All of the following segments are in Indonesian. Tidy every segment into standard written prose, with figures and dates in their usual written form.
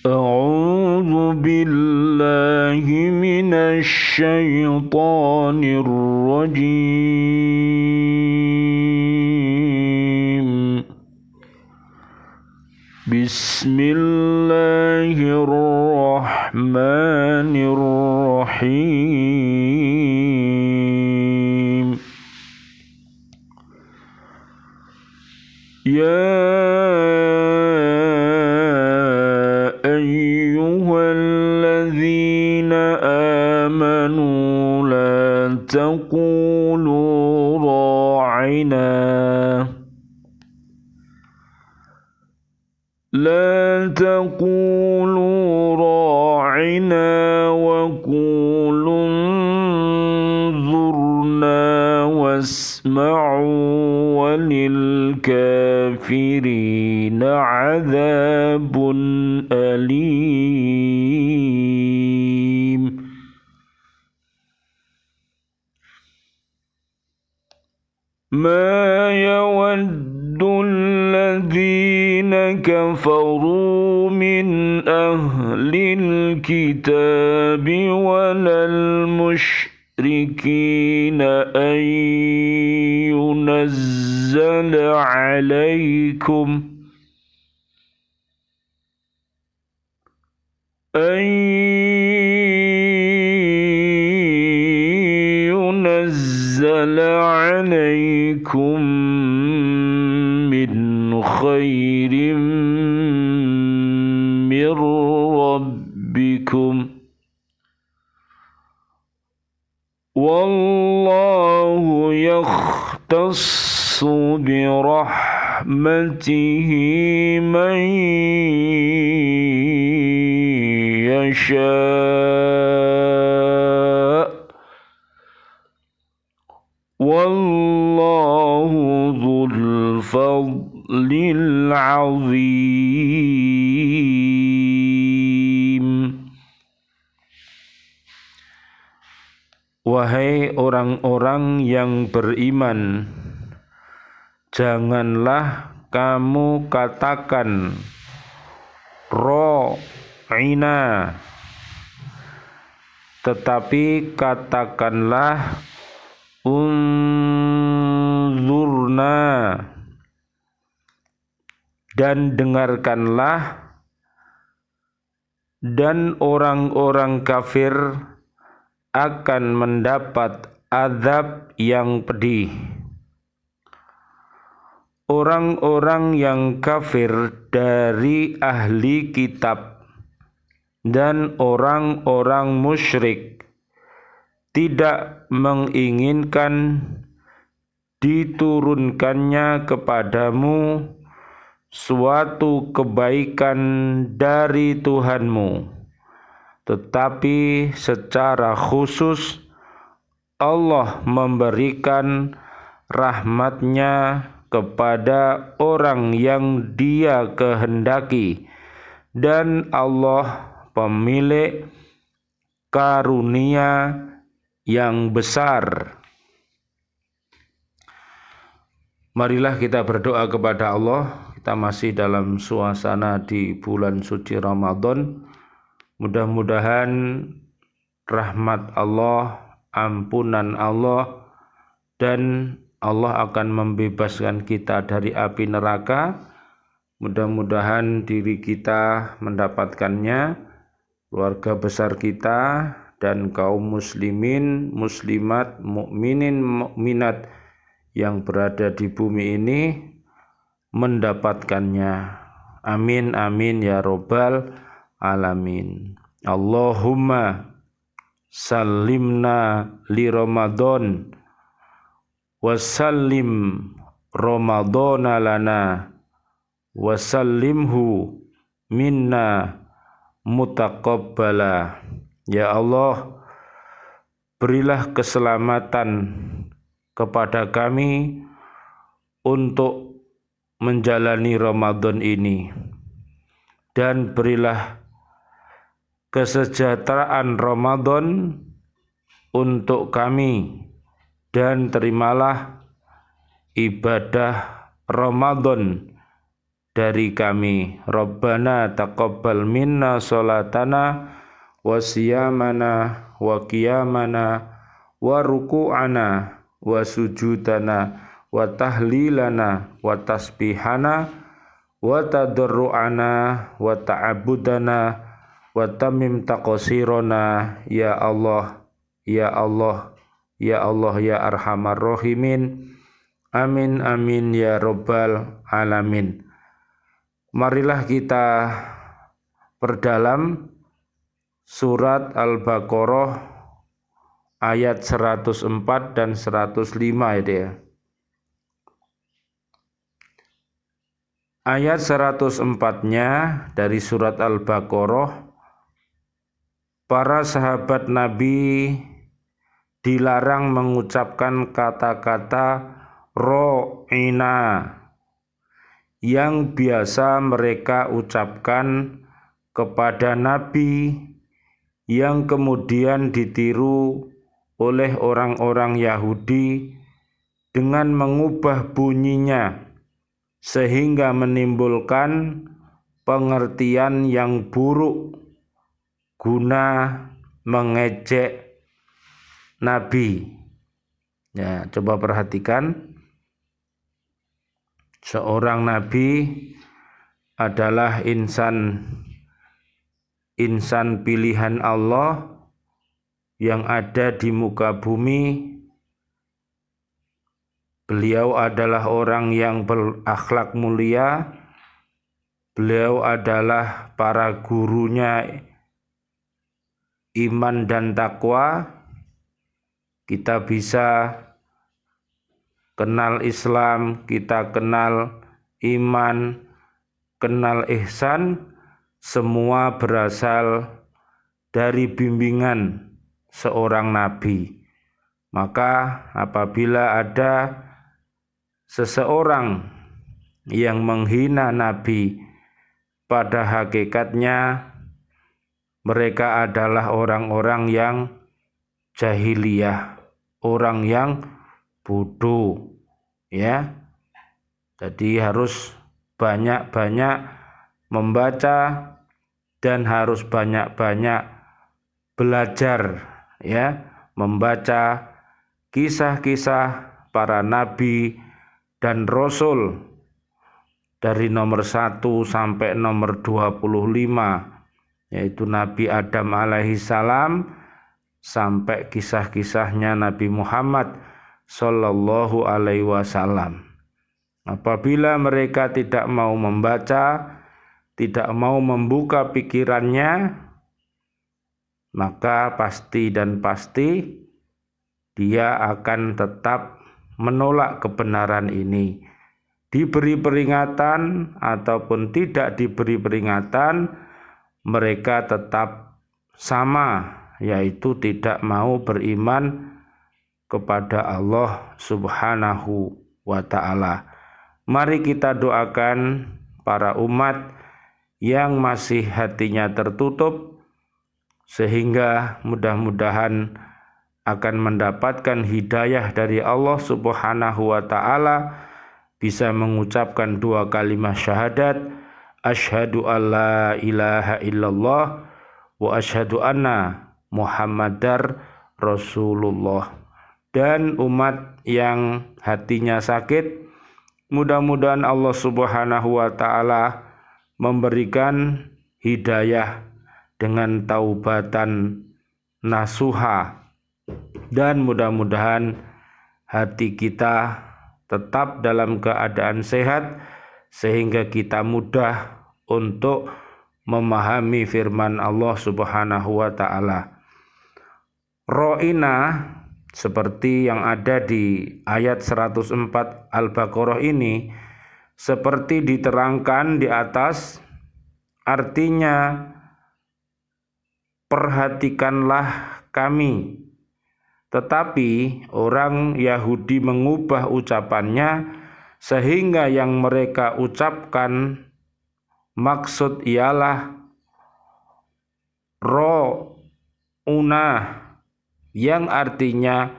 أعوذ بالله من الشيطان الرجيم. بسم الله الرحمن الرحيم. يا أيها الذين آمنوا لا تقولوا راعنا وقولوا انظرنا واسمعوا وللكافرين عذاب أليم. ما يود الذين كفروا من أهل الكتاب ولا المشركين أن ينزل عليكم من خير من ربكم والله يختص برحمته من يشاء والله ذو الفضل العظيم. Wahai orang-orang yang beriman, janganlah kamu katakan ro'ina, tetapi katakanlah unzurna, dan dengarkanlah, dan orang-orang kafir akan mendapat azab yang pedih. Orang-orang yang kafir dari ahli kitab dan orang-orang musyrik tidak menginginkan diturunkannya kepadamu suatu kebaikan dari Tuhanmu, tetapi secara khusus Allah memberikan rahmatnya kepada orang yang Dia kehendaki, dan Allah pemilik karunia yang besar. Marilah kita berdoa kepada Allah. Kita masih dalam suasana di bulan suci Ramadan. Mudah-mudahan rahmat Allah, ampunan Allah, dan Allah akan membebaskan kita dari api neraka. Mudah-mudahan diri kita mendapatkannya, keluarga besar kita, dan kaum muslimin, muslimat, mukminin, mukminat yang berada di bumi ini mendapatkannya. Amin amin ya robbal alamin. Allahumma sallimna li Ramadan wasallim Ramadana lana wasallimhu minna mutaqabbala. Ya Allah, berilah keselamatan kepada kami untuk menjalani Ramadan ini, dan berilah kesejahteraan Ramadan untuk kami, dan terimalah ibadah Ramadan dari kami. Rabbana taqabbal minna sholatana wa siyamana wa qiyamana wa ruku'ana wa sujudana wa tahlilana wa tasbihana wa tadarru'ana wa ta'abudana wa tamim taqsirona ya Allah ya Allah ya Allah ya arhamar rahimin. Amin amin ya rabbal alamin. Marilah kita perdalam surat Al-Baqarah ayat 104 dan 105 itu ya. Ayat 104-nya dari surat Al-Baqarah, para sahabat Nabi dilarang mengucapkan kata-kata ro'ina yang biasa mereka ucapkan kepada Nabi, yang kemudian ditiru oleh orang-orang Yahudi dengan mengubah bunyinya sehingga menimbulkan pengertian yang buruk guna mengejek Nabi. Ya, coba perhatikan. Seorang nabi adalah insan pilihan Allah yang ada di muka bumi. Beliau adalah orang yang berakhlak mulia. Beliau adalah para gurunya iman dan takwa. Kita bisa kenal Islam, kita kenal iman, kenal ihsan, semua berasal dari bimbingan seorang nabi. Maka apabila ada seseorang yang menghina nabi, pada hakikatnya mereka adalah orang-orang yang jahiliyah, orang yang bodoh, ya. Jadi harus banyak-banyak membaca dan harus banyak-banyak belajar, ya, membaca kisah-kisah para nabi dan rasul dari nomor 1 sampai nomor 25, yaitu Nabi Adam alaihissalam sampai kisah-kisahnya Nabi Muhammad Sallallahu alaihi wasallam. Apabila mereka tidak mau membaca, tidak mau membuka pikirannya, maka pasti dan pasti dia akan tetap menolak kebenaran ini. Diberi peringatan ataupun tidak diberi peringatan, mereka tetap sama, yaitu tidak mau beriman kepada Allah Subhanahu wa ta'ala. Mari kita doakan para umat yang masih hatinya tertutup, sehingga mudah-mudahan akan mendapatkan hidayah dari Allah Subhanahu wa ta'ala, bisa mengucapkan 2 kalimat syahadat, asyhadu alla ilaha illallah wa asyhadu anna Muhammadar Rasulullah. Dan umat yang hatinya sakit, mudah-mudahan Allah Subhanahu wa ta'ala memberikan hidayah dengan taubatan nasuha, dan mudah-mudahan hati kita tetap dalam keadaan sehat sehingga kita mudah untuk memahami firman Allah Subhanahu wa ta'ala. Ro'ina seperti yang ada di ayat 104 Al-Baqarah ini, seperti diterangkan di atas, artinya perhatikanlah kami. Tetapi orang Yahudi mengubah ucapannya sehingga yang mereka ucapkan maksud ialah ro'una, yang artinya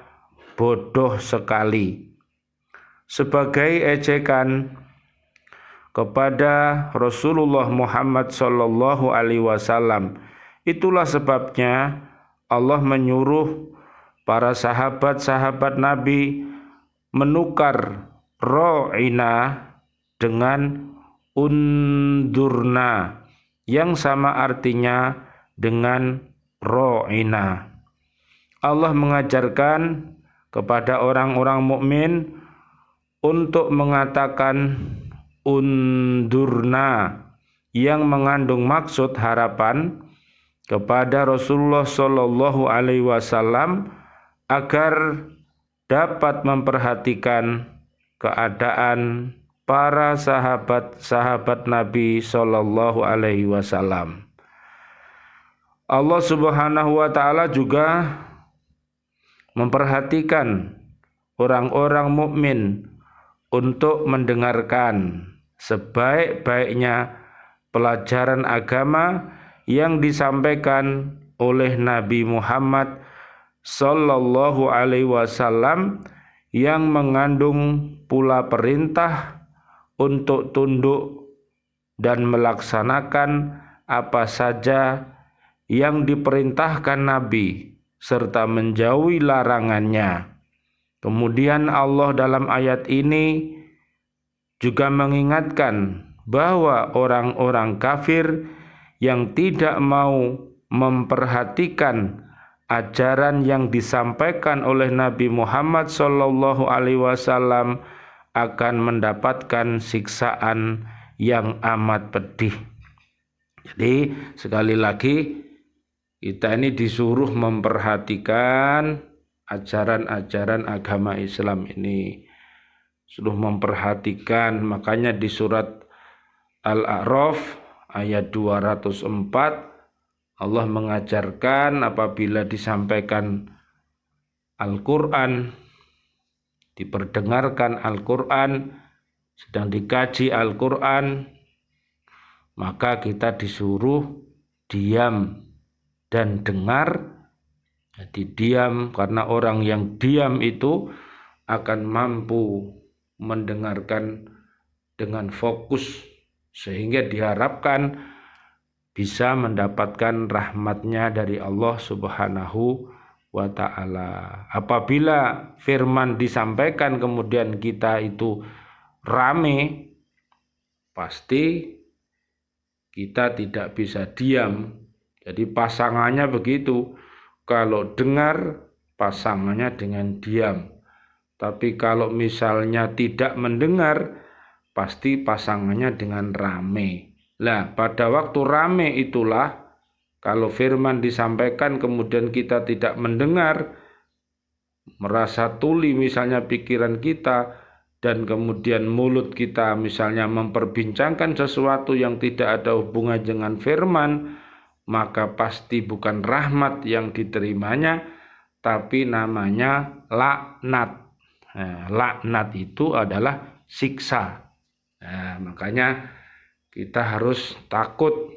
bodoh sekali. Sebagai ejekan, kepada Rasulullah Muhammad sallallahu alaihi wasallam. Itulah sebabnya Allah menyuruh para sahabat-sahabat Nabi menukar ro'ina dengan undurna yang sama artinya dengan ro'ina. Allah mengajarkan kepada orang-orang mukmin untuk mengatakan undurna yang mengandung maksud harapan kepada Rasulullah Shallallahu Alaihi Wasallam agar dapat memperhatikan keadaan para sahabat-sahabat Nabi Shallallahu Alaihi Wasallam. Allah Subhanahu Wa Taala juga memperhatikan orang-orang mukmin untuk mendengarkan sebaik-baiknya pelajaran agama yang disampaikan oleh Nabi Muhammad sallallahu alaihi wasallam yang mengandung pula perintah untuk tunduk dan melaksanakan apa saja yang diperintahkan Nabi serta menjauhi larangannya. Kemudian Allah dalam ayat ini juga mengingatkan bahwa orang-orang kafir yang tidak mau memperhatikan ajaran yang disampaikan oleh Nabi Muhammad sallallahu alaihi wasallam akan mendapatkan siksaan yang amat pedih. Jadi sekali lagi kita ini disuruh memperhatikan ajaran-ajaran agama Islam ini. Suruh memperhatikan, makanya di surat Al-A'raf ayat 204 Allah mengajarkan apabila disampaikan Al-Quran, diperdengarkan Al-Quran, sedang dikaji Al-Quran, maka kita disuruh diam dan dengar. Jadi diam, karena orang yang diam itu akan mampu mendengarkan dengan fokus, sehingga diharapkan bisa mendapatkan rahmatnya dari Allah Subhanahu wa ta'ala. Apabila firman disampaikan kemudian kita itu rame, pasti kita tidak bisa diam. Jadi pasangannya begitu, kalau dengar pasangannya dengan diam. Tapi kalau misalnya tidak mendengar, pasti pasangannya dengan rame. Lah, pada waktu rame itulah, kalau firman disampaikan kemudian kita tidak mendengar, merasa tuli misalnya pikiran kita, dan kemudian mulut kita misalnya memperbincangkan sesuatu yang tidak ada hubungan dengan firman, maka pasti bukan rahmat yang diterimanya, tapi namanya laknat. Nah, laknat itu adalah siksa. Nah, makanya kita harus takut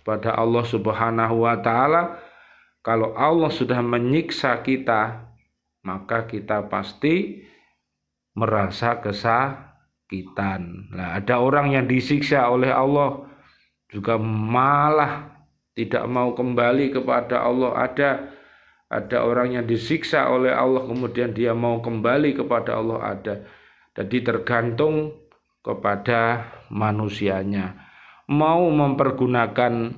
pada Allah Subhanahu wa ta'ala. Kalau Allah sudah menyiksa kita, maka kita pasti merasa kesakitan. Nah, ada orang yang disiksa oleh Allah juga malah tidak mau kembali kepada Allah. Ada orang yang disiksa oleh Allah kemudian dia mau kembali kepada Allah, ada. Jadi tergantung kepada manusianya, mau mempergunakan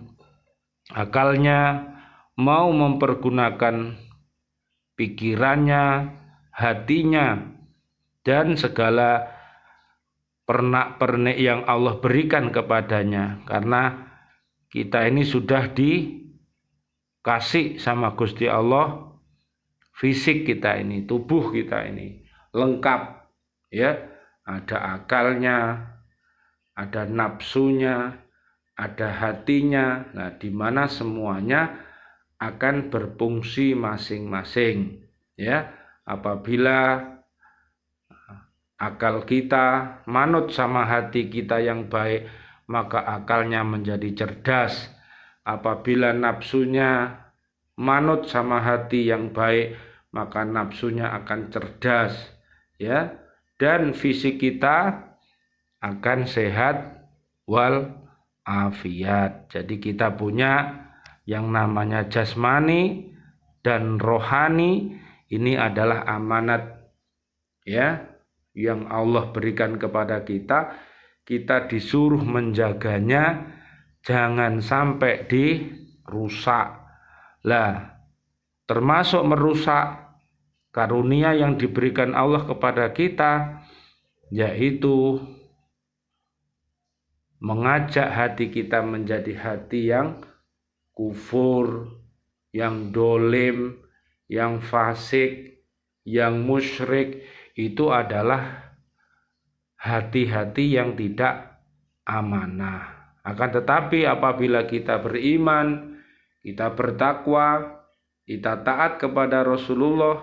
akalnya, mau mempergunakan pikirannya, hatinya, dan segala pernak-pernik yang Allah berikan kepadanya. Karena kita ini sudah dikasih sama Gusti Allah, fisik kita ini, tubuh kita ini lengkap, ya. Ada akalnya, ada nafsunya, ada hatinya. Nah, di mana semuanya akan berfungsi masing-masing, ya. Apabila akal kita manut sama hati kita yang baik, maka akalnya menjadi cerdas. Apabila nafsunya manut sama hati yang baik, maka nafsunya akan cerdas, ya. Dan fisik kita akan sehat wal afiat. Jadi kita punya yang namanya jasmani dan rohani, ini adalah amanat ya yang Allah berikan kepada kita. Kita disuruh menjaganya, jangan sampai dirusak. Lah, termasuk merusak karunia yang diberikan Allah kepada kita, yaitu mengajak hati kita menjadi hati yang kufur, yang dolim, yang fasik, yang musyrik. Itu adalah hati-hati yang tidak amanah. Akan tetapi apabila kita beriman, kita bertakwa, kita taat kepada Rasulullah,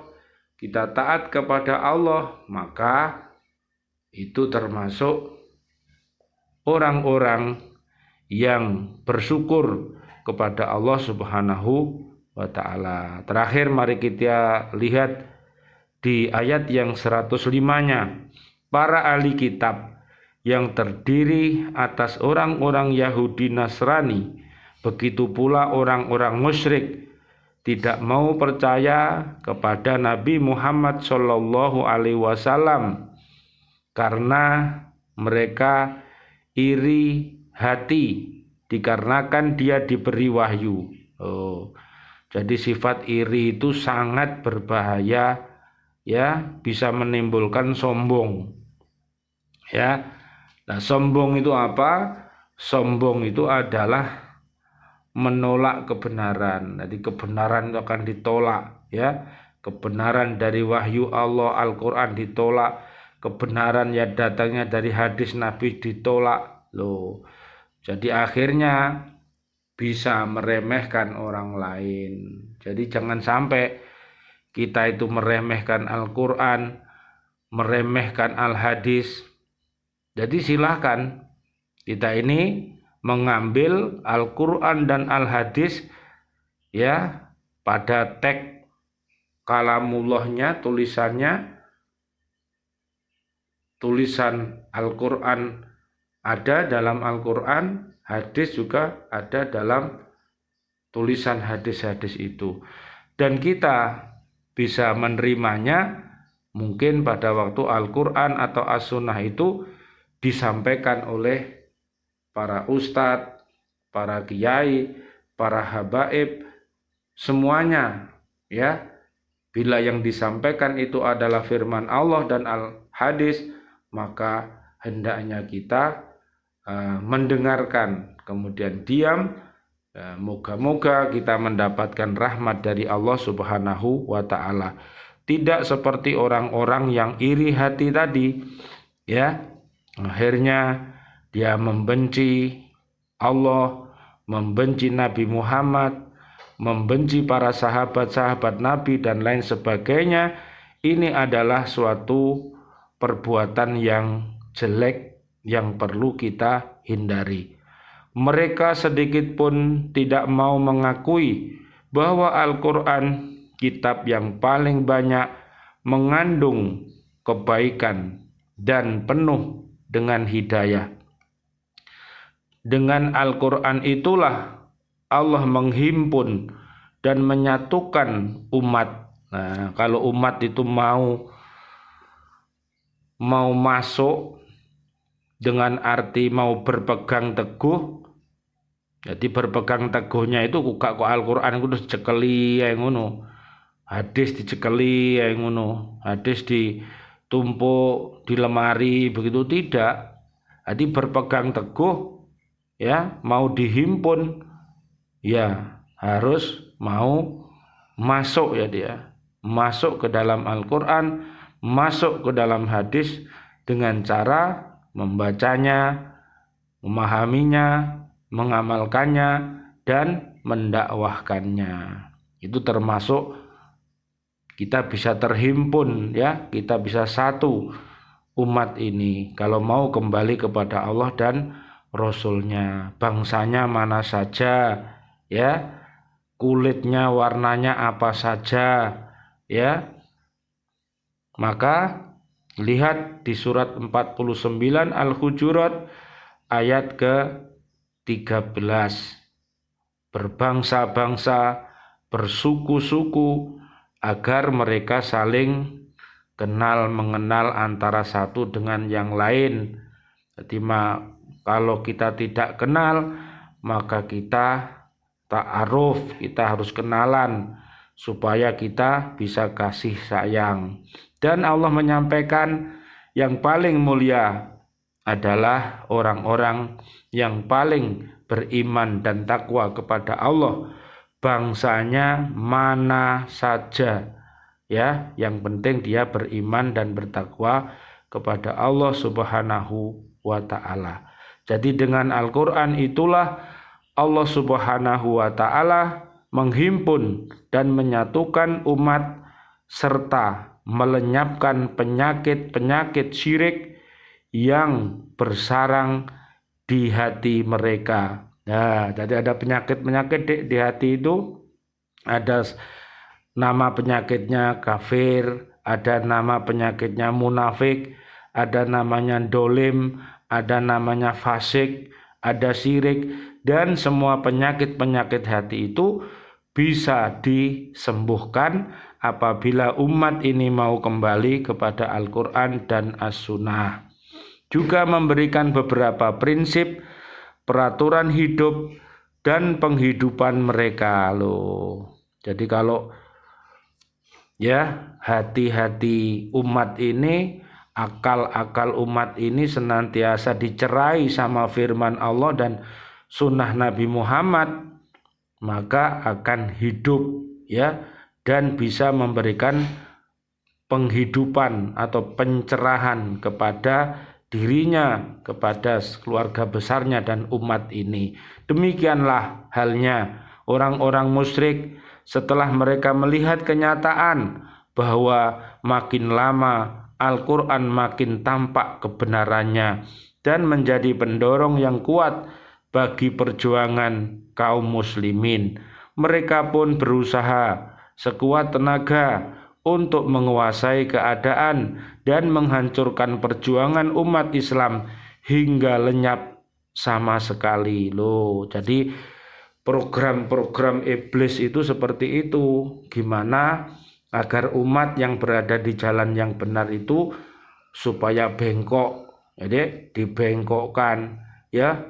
kita taat kepada Allah, maka itu termasuk orang-orang yang bersyukur kepada Allah Subhanahu wa ta'ala. Terakhir mari kita lihat di ayat yang 105-nya. Para ahli kitab yang terdiri atas orang-orang Yahudi Nasrani, begitu pula orang-orang musyrik, tidak mau percaya kepada Nabi Muhammad Shallallahu Alaihi Wasallam karena mereka iri hati dikarenakan dia diberi wahyu. Jadi sifat iri itu sangat berbahaya, ya, bisa menimbulkan sombong. Ya. Nah, sombong itu apa? Sombong itu adalah menolak kebenaran. Jadi kebenaran itu akan ditolak, ya. Kebenaran dari wahyu Allah Al-Qur'an ditolak, kebenaran yang datangnya dari hadis Nabi ditolak. Loh. Jadi akhirnya bisa meremehkan orang lain. Jadi jangan sampai kita itu meremehkan Al-Qur'an, meremehkan Al-Hadis. Jadi silahkan kita ini mengambil Al-Qur'an dan Al-Hadis ya pada teks kalamullahnya, tulisan Al-Qur'an ada dalam Al-Qur'an, hadis juga ada dalam tulisan hadis-hadis itu. Dan kita bisa menerimanya mungkin pada waktu Al-Qur'an atau As-Sunnah itu disampaikan oleh para ustadz, para kiai, para habaib, semuanya ya. Bila yang disampaikan itu adalah firman Allah dan al-hadis, maka hendaknya kita mendengarkan kemudian diam. Moga-moga kita mendapatkan rahmat dari Allah Subhanahu wa ta'ala. Tidak seperti orang-orang yang iri hati tadi, ya. Akhirnya dia membenci Allah, membenci Nabi Muhammad, membenci para sahabat-sahabat Nabi dan lain sebagainya. Ini adalah suatu perbuatan yang jelek yang perlu kita hindari. Mereka sedikit pun tidak mau mengakui bahwa Al-Qur'an, kitab yang paling banyak mengandung kebaikan dan penuh dengan hidayah. Dengan Al-Qur'an itulah Allah menghimpun dan menyatukan umat. Nah, kalau umat itu mau masuk dengan arti mau berpegang teguh, jadi berpegang teguhnya itu kok Al-Qur'an itu dicekeli ya ngono. Hadis dicekeli ya ngono. Hadis ditumpuk di lemari begitu tidak. Jadi berpegang teguh ya, mau dihimpun ya harus mau masuk ya dia. Masuk ke dalam Al-Qur'an, masuk ke dalam hadis dengan cara membacanya, memahaminya, mengamalkannya, dan mendakwahkannya. Itu termasuk kita bisa terhimpun ya, kita bisa satu umat ini kalau mau kembali kepada Allah dan Rasulnya. Bangsanya mana saja ya, kulitnya warnanya apa saja ya, maka Lihat di surat 49 Al-Hujurat ayat ke-13. Berbangsa-bangsa, bersuku-suku, agar mereka saling kenal mengenal antara satu dengan yang lain. Jadi kalau kita tidak kenal, maka kita ta'aruf, kita harus kenalan supaya kita bisa kasih sayang. Dan Allah menyampaikan yang paling mulia adalah orang-orang yang paling beriman dan takwa kepada Allah, bangsanya mana saja, ya, yang penting dia beriman dan bertakwa kepada Allah Subhanahu wa ta'ala. Jadi dengan Al-Quran itulah Allah Subhanahu wa ta'ala menghimpun dan menyatukan umat serta melenyapkan penyakit-penyakit syirik yang bersarang di hati mereka. Nah, jadi ada penyakit-penyakit di hati itu, ada nama penyakitnya kafir, ada nama penyakitnya munafik, ada namanya dolim, ada namanya fasik, ada syirik, dan semua penyakit-penyakit hati itu bisa disembuhkan apabila umat ini mau kembali kepada Al-Quran dan As-Sunnah. Juga memberikan beberapa prinsip, peraturan hidup, dan penghidupan mereka loh. Jadi kalau ya hati-hati umat ini, akal-akal umat ini senantiasa dicerai sama firman Allah dan sunnah Nabi Muhammad, maka akan hidup ya dan bisa memberikan penghidupan atau pencerahan kepada dirinya, kepada keluarga besarnya dan umat ini. Demikianlah halnya orang-orang musyrik setelah mereka melihat kenyataan bahwa makin lama Al-Quran makin tampak kebenarannya dan menjadi pendorong yang kuat bagi perjuangan kaum muslimin. Mereka pun berusaha sekuat tenaga untuk menguasai keadaan dan menghancurkan perjuangan umat Islam hingga lenyap sama sekali loh. Jadi program-program iblis itu seperti itu, gimana agar umat yang berada di jalan yang benar itu supaya bengkok, jadi dibengkokkan ya,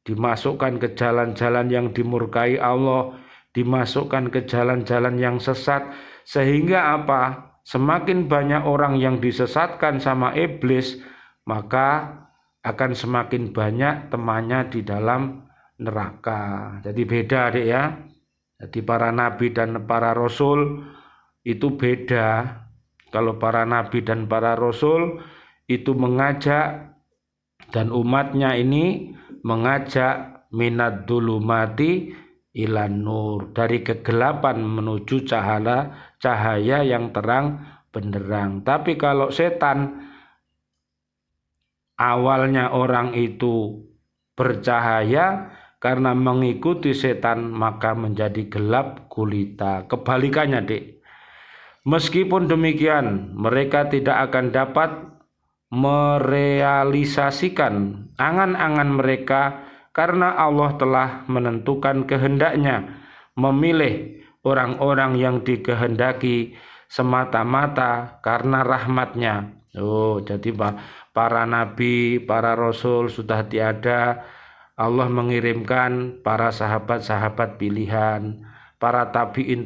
dimasukkan ke jalan-jalan yang dimurkai Allah, dimasukkan ke jalan-jalan yang sesat, sehingga apa? Semakin banyak orang yang disesatkan sama iblis, maka akan semakin banyak temannya di dalam neraka. Jadi beda deh ya. Jadi para nabi dan para rasul itu beda. Kalau para nabi dan para rasul itu mengajak dan umatnya ini mengajak minad dulumati ilan nur, dari kegelapan menuju cahaya yang terang benderang. Tapi kalau setan, awalnya orang itu bercahaya, karena mengikuti setan maka menjadi gelap gulita. Kebalikannya dek. Meskipun demikian, mereka tidak akan dapat merealisasikan angan-angan mereka karena Allah telah menentukan kehendaknya, memilih orang-orang yang dikehendaki semata-mata karena rahmatnya. Oh, jadi para nabi, para rasul sudah tiada, Allah mengirimkan para sahabat-sahabat pilihan, para tabiin,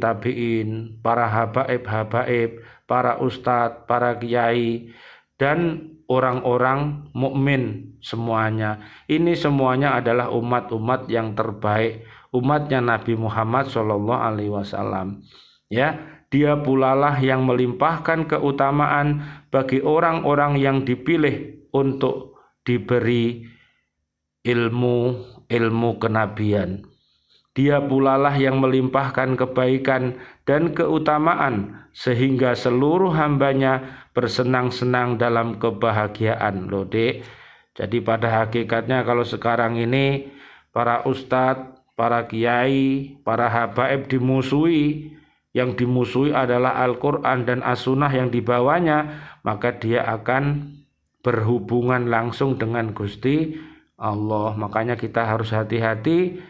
para habaib, para ustadz, para kiai, dan orang-orang mukmin semuanya. Ini semuanya adalah umat-umat yang terbaik, umatnya Nabi Muhammad SAW. Ya, dia pulalah yang melimpahkan keutamaan bagi orang-orang yang dipilih untuk diberi ilmu kenabian. Dia pulalah yang melimpahkan kebaikan dan keutamaan sehingga seluruh hambanya bersenang-senang dalam kebahagiaan loh dek. Jadi pada hakikatnya kalau sekarang ini para ustadz, para kiai, para habaib dimusuhi. Yang dimusuhi adalah Al-Quran dan As-Sunnah yang dibawanya. maka dia akan berhubungan langsung dengan Gusti Allah. Makanya kita harus hati-hati,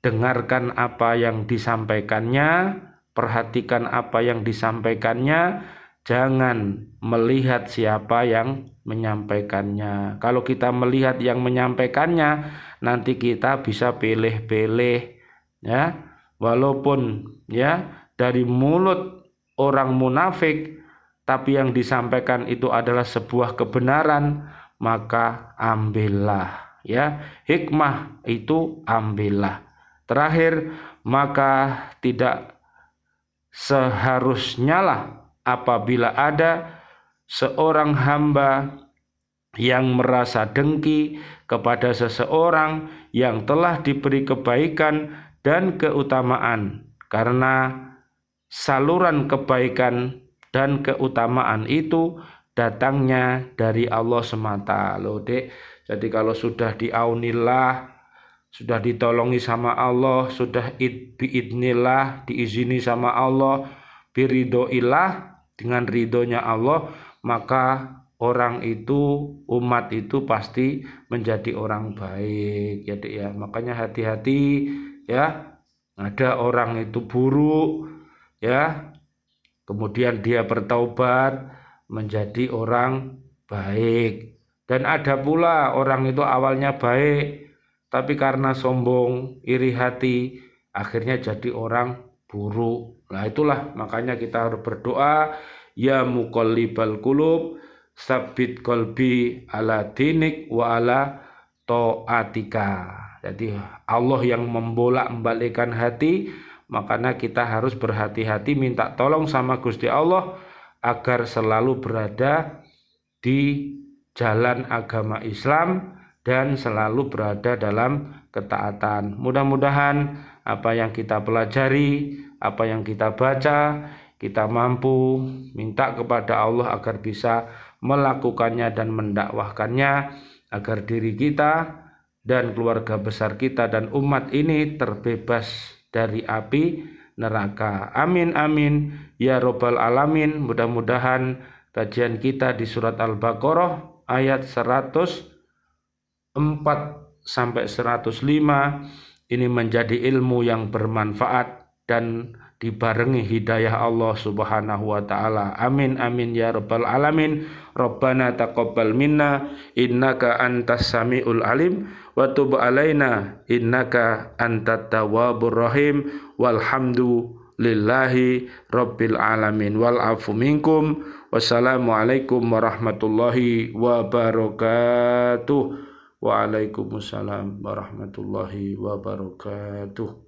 dengarkan apa yang disampaikannya, perhatikan apa yang disampaikannya, jangan melihat siapa yang menyampaikannya. Kalau kita melihat yang menyampaikannya, nanti kita bisa pilih-pilih, ya. Walaupun ya dari mulut orang munafik, tapi yang disampaikan itu adalah sebuah kebenaran, maka ambillah, ya. Hikmah itu ambillah. Terakhir, maka tidak seharusnya lah apabila ada seorang hamba yang merasa dengki kepada seseorang yang telah diberi kebaikan dan keutamaan, karena saluran kebaikan dan keutamaan itu datangnya dari Allah semata loh, Dek. Jadi kalau sudah diaunillah, sudah ditolongi sama Allah, sudah biidnillah, diizini sama Allah, biridoillah, dengan ridhonya Allah, maka orang itu, umat itu pasti menjadi orang baik, ya Dek ya. Makanya hati-hati ya, ada orang itu buruk ya, kemudian dia bertaubat menjadi orang baik. Dan ada pula orang itu awalnya baik, tapi karena sombong, iri hati, akhirnya jadi orang buruk. Nah itulah makanya kita harus berdoa, ya muqallibal qulub, sabit qalbi ala dinik wa ala taatika. Jadi Allah yang membolak-balikkan hati, makanya kita harus berhati-hati minta tolong sama Gusti Allah agar selalu berada di jalan agama Islam dan selalu berada dalam ketaatan. Mudah-mudahan apa yang kita pelajari, apa yang kita baca, kita mampu minta kepada Allah agar bisa melakukannya dan mendakwahkannya, agar diri kita dan keluarga besar kita dan umat ini terbebas dari api neraka. Amin amin ya robbal alamin. Mudah-mudahan kajian kita di surat Al-Baqarah ayat 104 sampai 105 ini menjadi ilmu yang bermanfaat dan dibarengi hidayah Allah Subhanahu wa taala. Amin amin ya rabbal alamin. Rabbana taqabbal minna innaka antas samiul alim wa tub alaina innaka antat tawwabur rahim. Walhamdulillahi rabbil alamin. Wal afu minkum. Wassalamualaikum warahmatullahi wabarakatuh. Waalaikumsalam warahmatullahi wabarakatuh.